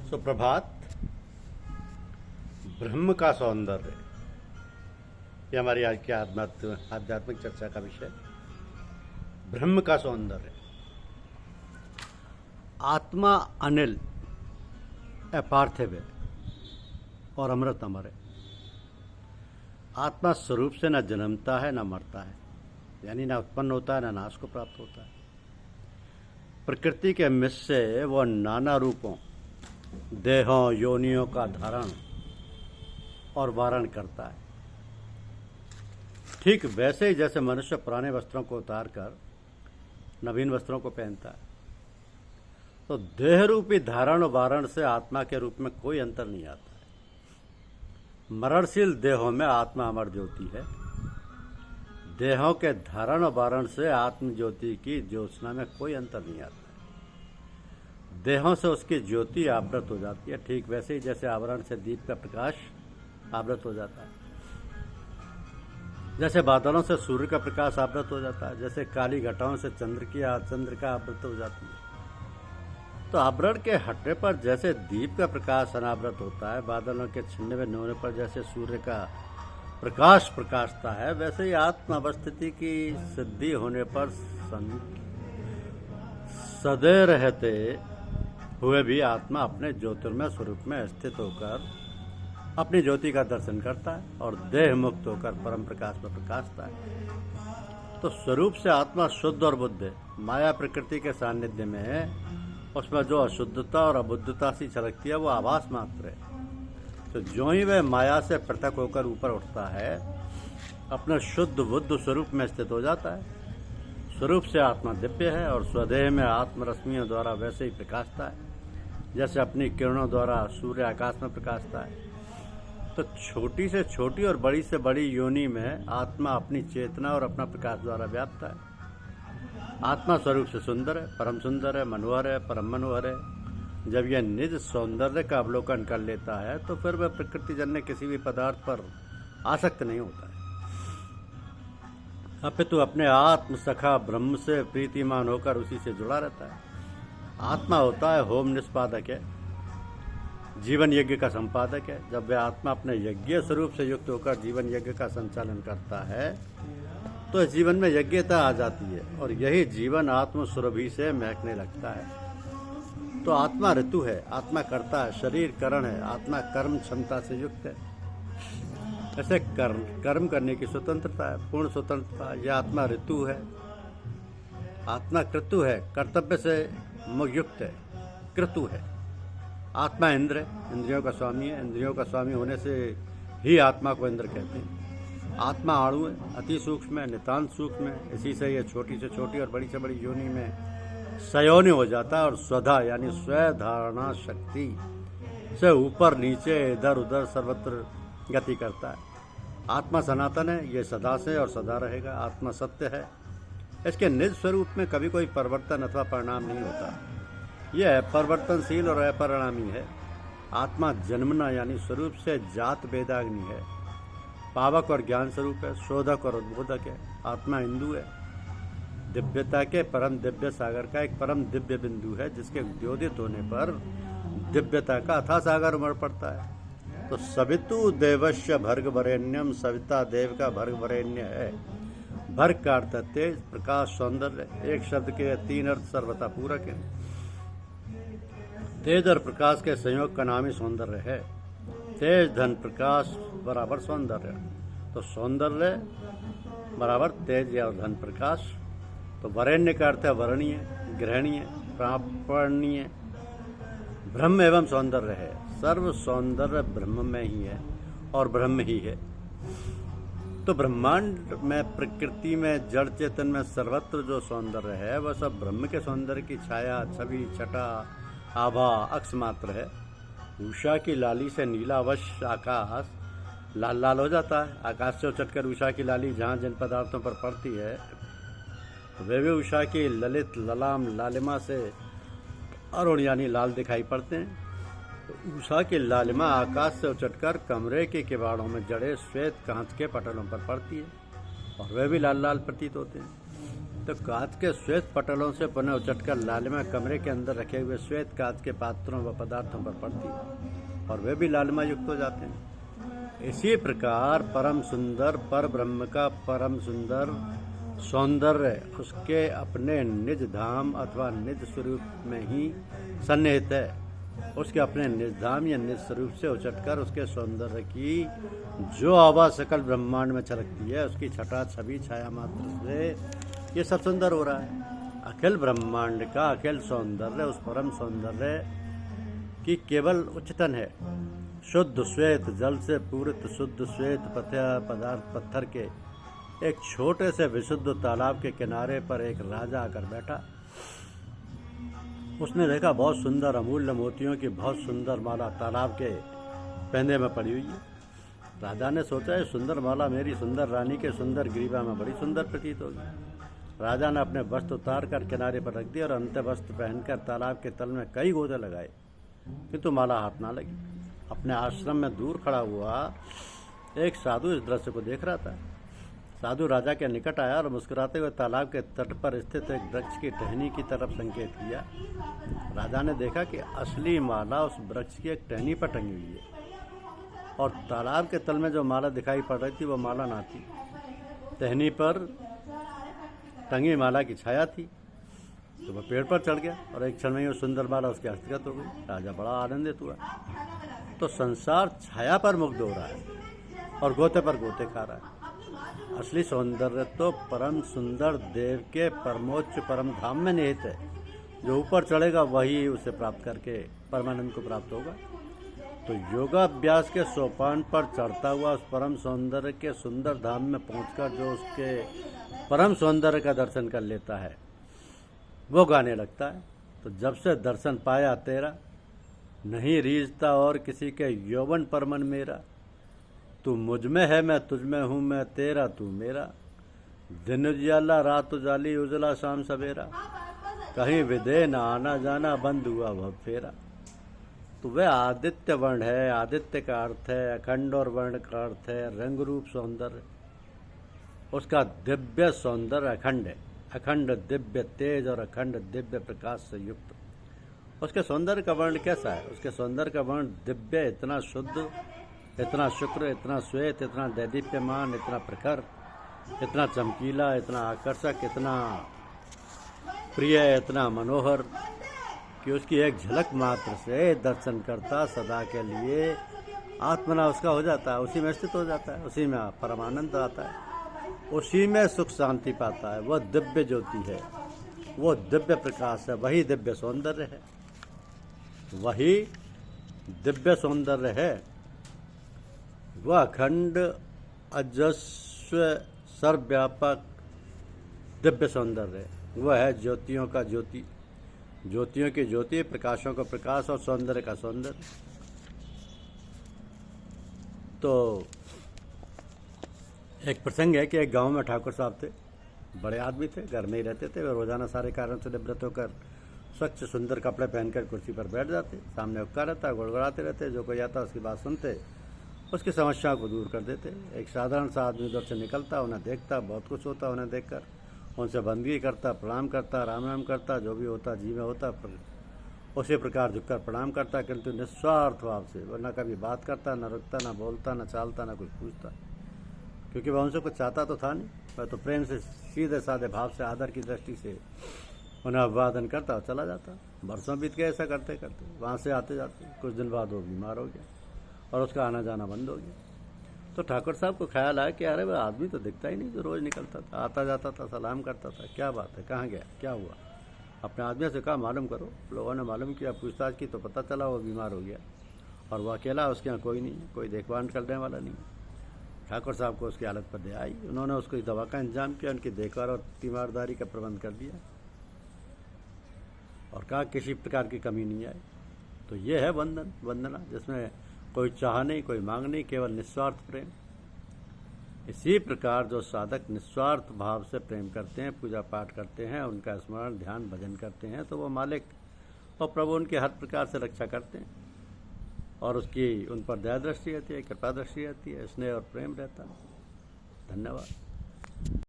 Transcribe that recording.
सुप्रभात। ब्रह्म का सौंदर्य, ये हमारी आज की आध्यात्मिक चर्चा का विषय। ब्रह्म का सौंदर्य। आत्मा अनिल, अपार्थिव और अमृत अमर है। आत्मा स्वरूप से न जन्मता है न मरता है, यानी न उत्पन्न होता है न नाश को प्राप्त होता है। प्रकृति के मिश से वह नाना रूपों, देहों, योनियों का धारण और वारण करता है। ठीक वैसे ही जैसे मनुष्य पुराने वस्त्रों को उतार कर नवीन वस्त्रों को पहनता है, तो देह रूपी धारण और वारण से आत्मा के रूप में कोई अंतर नहीं आता है। मरणशील देहों में आत्मा अमर ज्योति है। देहों के धारण और वारण से आत्म ज्योति की ज्योत्सना में कोई अंतर नहीं आता है। देहों से उसकी ज्योति आवृत हो जाती है, ठीक वैसे ही जैसे आवरण से दीप का प्रकाश आवृत हो जाता है, जैसे बादलों से सूर्य का प्रकाश आवृत हो जाता है, जैसे काली घटाओं से चंद्र का आवृत हो जाती है। तो आवरण के हटने पर जैसे दीप का प्रकाश अनावृत होता है, बादलों के छिन्न में होने पर जैसे सूर्य का प्रकाश प्रकाशता है, वैसे ही आत्म अवस्थिति की सिद्धि होने पर सदैव रहते हुए भी आत्मा अपने ज्योतिर्मय स्वरूप में स्थित होकर अपनी ज्योति का दर्शन करता है और देह मुक्त होकर परम प्रकाश में प्रकाशता है। तो स्वरूप से आत्मा शुद्ध और बुद्ध है। माया प्रकृति के सानिध्य में है, उसमें जो अशुद्धता और अबुद्धता सी झलकती है वो आभास मात्र है। तो जो ही वह माया से पृथक होकर ऊपर उठता है, अपने शुद्ध बुद्ध स्वरूप में स्थित हो जाता है। स्वरूप से आत्मा दिव्य है और स्वदेह में आत्मरश्मियों द्वारा वैसे ही प्रकाशता है जैसे अपनी किरणों द्वारा सूर्य आकाश में प्रकाशता है। तो छोटी से छोटी और बड़ी से बड़ी योनि में आत्मा अपनी चेतना और अपना प्रकाश द्वारा व्याप्त है। आत्मा स्वरूप से सुंदर है, परम सुंदर है, मनोहर है, परम मनोहर है। जब यह निज सौंदर्य का अवलोकन कर लेता है तो फिर वह प्रकृति जन्य किसी भी पदार्थ पर आसक्त नहीं होता है, अपितु अपने आत्म सखा ब्रह्म से प्रीतिमान होकर उसी से जुड़ा रहता है। आत्मा होता है होम निष्पादक है, जीवन यज्ञ का संपादक है। जब वह आत्मा अपने यज्ञ स्वरूप से युक्त होकर जीवन यज्ञ का संचालन करता है तो इस जीवन में यज्ञता आ जाती है और यही जीवन आत्म सुरभि से महकने लगता है। तो आत्मा ऋतु है, आत्मा करता है, शरीर करण है, आत्मा कर्म क्षमता से युक्त है। ऐसे कर्म करने की स्वतंत्रता है, पूर्ण स्वतंत्रता। यह आत्मा ऋतु है, आत्मा कृतु है, कर्तव्य से युक्त है, कृतु है। आत्मा इंद्र है, इंद्रियों का स्वामी है। इंद्रियों का स्वामी होने से ही आत्मा को इंद्र कहते हैं। आत्मा आणु है, अति सूक्ष्म है, नितांत सूक्ष्म है। इसी से यह छोटी से छोटी और बड़ी से बड़ी योनि में सयोनि हो जाता है और स्वधा यानी स्वधारणा शक्ति से ऊपर नीचे इधर उधर सर्वत्र गति करता है। आत्मा सनातन है, ये सदा से और सदा रहेगा। आत्मा सत्य है, इसके निज स्वरूप में कभी कोई परिवर्तन अथवा परिणाम नहीं होता। यह परिवर्तनशील और अपरिणामी है। आत्मा जन्मना यानी स्वरूप से जात वेदाग्नि है, पावक और ज्ञान स्वरूप है, शोधक और उद्बोधक है। आत्मा हिंदू है, दिव्यता के परम दिव्य सागर का एक परम दिव्य बिंदु है, जिसके उद्योदित होने पर दिव्यता का अथाह सागर उमड़ पड़ता है। तो सवितु देवस्य भर्ग वरेण्यम, सविता देव का भर्ग वरेण्य है। भर्ग का अर्थ तेज, प्रकाश, सौंदर्य। एक शब्द के तीन अर्थ सर्वथा पूरक है। तेज और प्रकाश के संयोग का नाम ही सौंदर्य है। तेज धन प्रकाश बराबर सौंदर्य, तो सौंदर्य बराबर तेज या धन प्रकाश। तो वरेण्य का अर्थ है वर्णीय, ग्रहणीय, प्रापणीय। ब्रह्म एवं सौंदर्य है। सर्व सौंदर्य ब्रह्म में ही है और ब्रह्म ही है। तो ब्रह्मांड में, प्रकृति में, जड़ चेतन में सर्वत्र जो सौंदर्य है वह सब ब्रह्म के सौंदर्य की छाया, छवि, छटा, आभा, अक्ष मात्र है। उषा की लाली से नीला अवश्य आकाश लाल लाल हो जाता है। आकाश से उछटकर उषा की लाली जहाँ जिन पदार्थों पर पड़ती है वे भी उषा की ललित ललाम लालिमा से अरुण यानी लाल दिखाई पड़ते हैं। तो उषा की लालिमा आकाश से उछटकर कमरे के किवाड़ों में जड़े श्वेत कांच के पटलों पर पड़ती है और वे भी लाल लाल प्रतीत होते हैं। तो कांच के श्वेत पटलों से पुनः उचटकर लालिमा कमरे के अंदर रखे हुए श्वेत कांच के पात्रों व पदार्थों पर पड़ती है और वे भी लालिमा युक्त हो जाते हैं। इसी प्रकार परम सुंदर पर ब्रह्म का परम सुंदर सौंदर्य उसके अपने निज धाम अथवा निज स्वरूप में ही सन्निहित है। उसके अपने निज धाम या निज स्वरूप से उचटकर उसके सौंदर्य की जो आवाज सकल ब्रह्मांड में छलकती है, उसकी छटा छवि छाया मात्र से ये सब सुंदर हो रहा है। अखिल ब्रह्मांड का अखिल सौंदर्य उस परम सौंदर्य की केवल उच्चतन है। शुद्ध श्वेत जल से पूरित शुद्ध श्वेत पदार्थ पत्थर के एक छोटे से विशुद्ध तालाब के किनारे पर एक राजा आकर बैठा। उसने देखा बहुत सुंदर अमूल्य मोतियों की बहुत सुंदर माला तालाब के पैंदे में पड़ी हुई है। राजा ने सोचा, ये सुंदर माला मेरी सुंदर रानी के सुंदर ग्रीवा में बड़ी सुंदर प्रतीत होगी। राजा ने अपने वस्त्र उतार कर किनारे पर रख दिया और अंत वस्त्र पहनकर तालाब के तल में कई गोते लगाए, किंतु माला हाथ ना लगी। अपने आश्रम में दूर खड़ा हुआ एक साधु इस दृश्य को देख रहा था। साधु राजा के निकट आया और मुस्कुराते हुए तालाब के तट पर स्थित एक वृक्ष की टहनी की तरफ संकेत किया। राजा ने देखा कि असली माला उस वृक्ष की एक टहनी पर टंगी हुई है और तालाब के तल में जो माला दिखाई पड़ रही थी वो माला ना थी, टहनी पर टंगी माला की छाया थी। तो वह पेड़ पर चढ़ गया और एक क्षण में सुंदर माला उसके हस्तगत हो गई। राजा बड़ा आनंदित हुआ। तो संसार छाया पर मुग्ध हो रहा है और गोते पर गोते खा रहा है। असली सौंदर्य तो परम सुंदर देव के परमोच्च परम धाम में निहित है। जो ऊपर चढ़ेगा वही उसे प्राप्त करके परमानंद को प्राप्त होगा। तो योगाभ्यास के सोपान पर चढ़ता हुआ उस परम सौंदर्य के सुंदर धाम में पहुंचकर जो उसके परम सौंदर्य का दर्शन कर लेता है वो गाने लगता है। तो जब से दर्शन पाया तेरा, नहीं रीझता और किसी के यौवन पर मन मेरा। तू मुझ में है मैं तुझ में हूँ, मैं तेरा तू मेरा। दिन उजाला रात उजाली उजला शाम सवेरा, कहीं विदे न आना जाना बंद हुआ वह फेरा। तो वह आदित्य वर्ण है। आदित्य का अर्थ है अखंड और वर्ण का अर्थ है रंग रूप सौंदर्य। उसका दिव्य सौंदर्य अखंड है, अखंड दिव्य तेज और अखंड दिव्य प्रकाश से युक्त। उसके सौंदर्य का वर्ण कैसा है? उसके सौंदर्य का वर्ण दिव्य, इतना शुद्ध, इतना शुक्र, इतना श्वेत, इतना दैदीप्यमान, इतना प्रखर, इतना चमकीला, इतना आकर्षक, इतना प्रिय, इतना मनोहर कि उसकी एक झलक मात्र से दर्शन करता सदा के लिए आत्मना उसका हो जाता है, उसी में स्थित हो जाता है, उसी में परमानंद आता है, उसी में सुख शांति पाता है। वह दिव्य ज्योति है, वो दिव्य प्रकाश है, वही दिव्य सौंदर्य है, वही दिव्य सौंदर्य है। वह अखंड अजस्व सर्वव्यापक दिव्य सौंदर्य है। वह है ज्योतियों का ज्योति, ज्योतियों की ज्योति, प्रकाशों का प्रकाश और सौंदर्य का सौंदर्य। तो एक प्रसंग है कि एक गांव में ठाकुर साहब थे, बड़े आदमी थे, घर में ही रहते थे। वे रोजाना सारे कार्यों से निवृत्त होकर स्वच्छ सुंदर कपड़े पहनकर कुर्सी पर बैठ जाते। सामने हुक्का रहता, गुड़गुड़ाते रहते। जो कोई आता उसकी बात सुनते, उसकी समस्याओं को दूर कर देते। एक साधारण सा आदमी उधर से निकलता, उन्हें देखता, बहुत कुछ होता उन्हें देखकर, उनसे बंदगी करता, प्रणाम करता, राम राम करता, जो भी होता जी में होता उसी प्रकार झुककर प्रणाम करता, किंतु निस्वार्थ भाव से। वह न कभी बात करता, न रुकता, न बोलता, न चालता, न कुछ पूछता, क्योंकि वह उनसे कुछ चाहता तो था नहीं। वह तो प्रेम से सीधे साधे भाव से आदर की दृष्टि से उन्हें अभिवादन करता और चला जाता। वर्षों बीत गए ऐसा करते करते। वहाँ से आते जाते कुछ दिन बाद वो बीमार हो गया और उसका आना जाना बंद हो गया। तो ठाकुर साहब को ख्याल आया कि अरे वह आदमी तो दिखता ही नहीं जो रोज़ निकलता था, आता जाता था, सलाम करता था, क्या बात है, कहाँ गया, क्या हुआ। अपने आदमी से कहा मालूम करो। लोगों ने मालूम किया, पूछताछ की तो पता चला वो बीमार हो गया और वो अकेला, उसके यहाँ कोई नहीं है, कोई देखभाल करने वाला नहीं है। ठाकुर साहब को उसकी हालत पर दया आई। उन्होंने उसको दवा का इंतजाम किया, उनकी देखभाल और तीमारदारी का प्रबंध कर दिया और कहा किसी प्रकार की कमी नहीं आए। तो ये है वंदना, जिसमें कोई चाह नहीं, कोई मांग नहीं, केवल निस्वार्थ प्रेम। इसी प्रकार जो साधक निस्वार्थ भाव से प्रेम करते हैं, पूजा पाठ करते हैं, उनका स्मरण ध्यान भजन करते हैं, तो वो मालिक और प्रभु उनके हर प्रकार से रक्षा करते हैं और उसकी उन पर दया दृष्टि रहती है, कृपा दृष्टि रहती है, स्नेह और प्रेम रहता है। धन्यवाद।